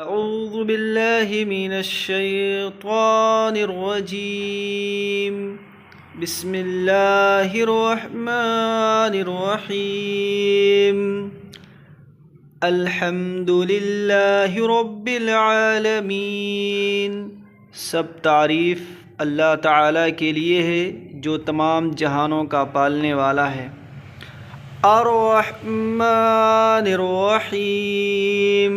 أعوذ بالله من الشيطان الرجيم بسم الله الرحمن الرحيم الحمد لله رب العالمین۔ سب تعریف اللہ تعالیٰ کے لیے ہے جو تمام جہانوں کا پالنے والا ہے۔ الرحمن الرحیم،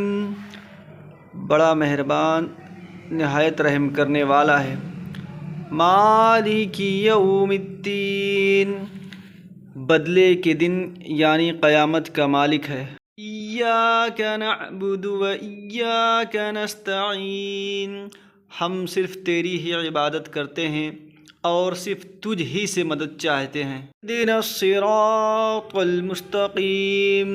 بڑا مہربان نہایت رحم کرنے والا ہے۔ مالک یوم الدین، بدلے کے دن یعنی قیامت کا مالک ہے۔ ایاک نعبد و ایاک نستعین، ہم صرف تیری ہی عبادت کرتے ہیں اور صرف تجھ ہی سے مدد چاہتے ہیں۔ اہدنا الصراط المستقیم،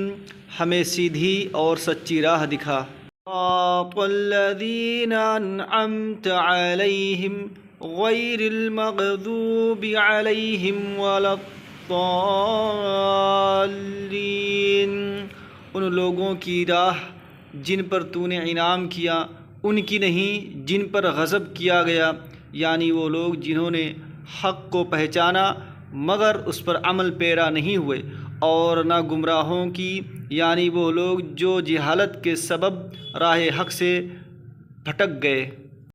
ہمیں سیدھی اور سچی راہ دکھا۔ صراط الذین انعمت علیہم غیر المغضوب علیہم ولا الضالین، ان لوگوں کی راہ جن پر تو نے انعام کیا، ان کی نہیں جن پر غضب کیا گیا، یعنی وہ لوگ جنہوں نے حق کو پہچانا مگر اس پر عمل پیرا نہیں ہوئے، اور نہ گمراہوں کی یعنی وہ لوگ جو جہالت کے سبب راہ حق سے بھٹک گئے۔